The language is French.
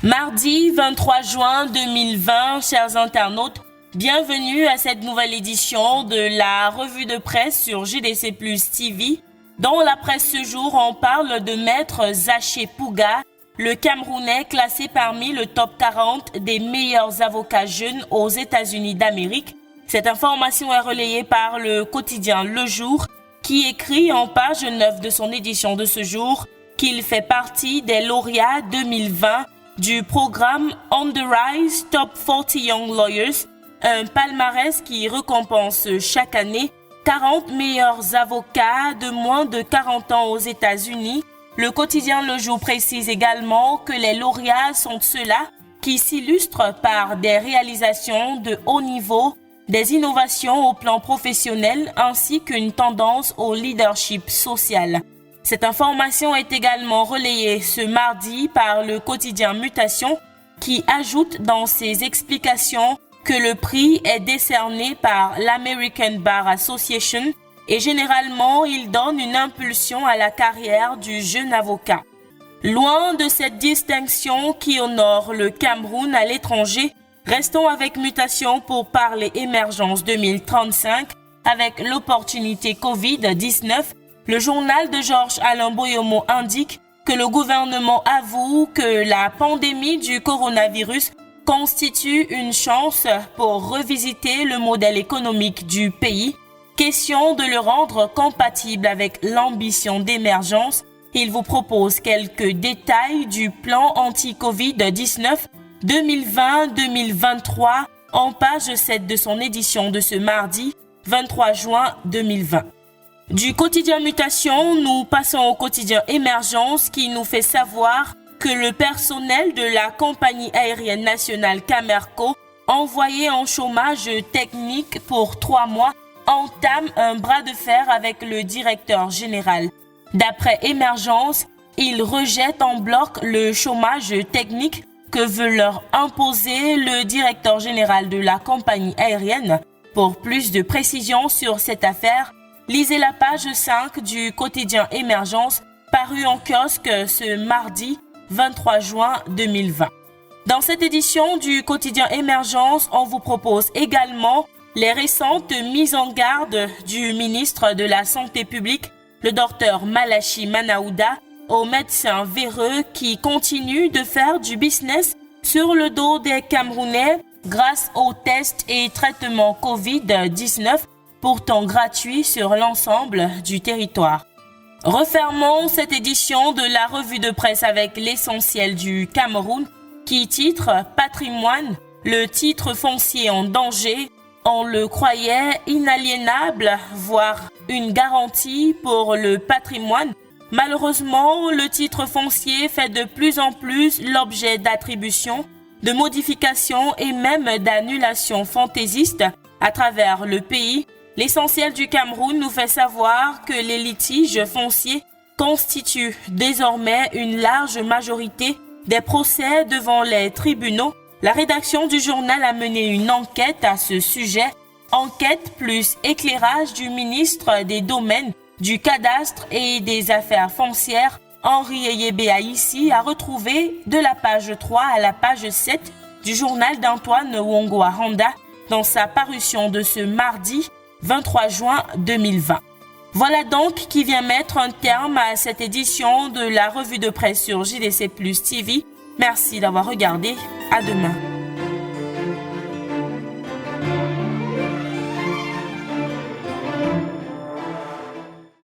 Mardi 23 juin 2020, chers internautes, bienvenue à cette nouvelle édition de la revue de presse sur JDC Plus TV. Dans la presse ce jour, on parle de Maître Zaché Pouga, le Camerounais classé parmi le top 40 des meilleurs avocats jeunes aux États-Unis d'Amérique. Cette information est relayée par le quotidien Le Jour, qui écrit en page 9 de son édition de ce jour qu'il fait partie des lauréats 2020 du programme On the Rise Top 40 Young Lawyers, un palmarès qui récompense chaque année 40 meilleurs avocats de moins de 40 ans aux États-Unis. Le quotidien Le Jour précise également que les lauréats sont ceux-là qui s'illustrent par des réalisations de haut niveau, des innovations au plan professionnel ainsi qu'une tendance au leadership social. Cette information est également relayée ce mardi par le quotidien Mutation qui ajoute dans ses explications que le prix est décerné par l'American Bar Association et généralement il donne une impulsion à la carrière du jeune avocat. Loin de cette distinction qui honore le Cameroun à l'étranger, restons avec Mutation pour parler émergence 2035 avec l'opportunité Covid-19. Le journal de Georges-Alain Boyomo indique que le gouvernement avoue que la pandémie du coronavirus constitue une chance pour revisiter le modèle économique du pays. Question de le rendre compatible avec l'ambition d'émergence. Il vous propose quelques détails du plan anti-Covid-19 2020-2023 en page 7 de son édition de ce mardi 23 juin 2020. Du quotidien Mutation, nous passons au quotidien Émergence qui nous fait savoir que le personnel de la compagnie aérienne nationale Camerco, envoyé en chômage technique pour 3 mois, entame un bras de fer avec le directeur général. D'après Émergence, il rejette en bloc le chômage technique que veut leur imposer le directeur général de la compagnie aérienne. Pour plus de précisions sur cette affaire, lisez la page 5 du quotidien Émergence paru en kiosque ce mardi 23 juin 2020. Dans cette édition du quotidien Émergence, on vous propose également les récentes mises en garde du ministre de la Santé publique, le docteur Malachi Manaouda, aux médecins véreux qui continuent de faire du business sur le dos des Camerounais grâce aux tests et traitements Covid-19 pourtant gratuits sur l'ensemble du territoire. Refermons cette édition de la revue de presse avec l'essentiel du Cameroun qui titre Patrimoine, le titre foncier en danger. On le croyait inaliénable, voire une garantie pour le patrimoine. Malheureusement, le titre foncier fait de plus en plus l'objet d'attributions, de modifications et même d'annulations fantaisistes à travers le pays. L'essentiel du Cameroun nous fait savoir que les litiges fonciers constituent désormais une large majorité des procès devant les tribunaux. La rédaction du journal a mené une enquête à ce sujet. Enquête plus éclairage du ministre des Domaines, du Cadastre et des Affaires foncières, Henri Eyébé ici a retrouvé de la page 3 à la page 7 du journal d'Antoine Wongo-Aranda dans sa parution de ce mardi 23 juin 2020. Voilà donc qui vient mettre un terme à cette édition de la revue de presse sur JDC Plus TV. Merci d'avoir regardé. À demain.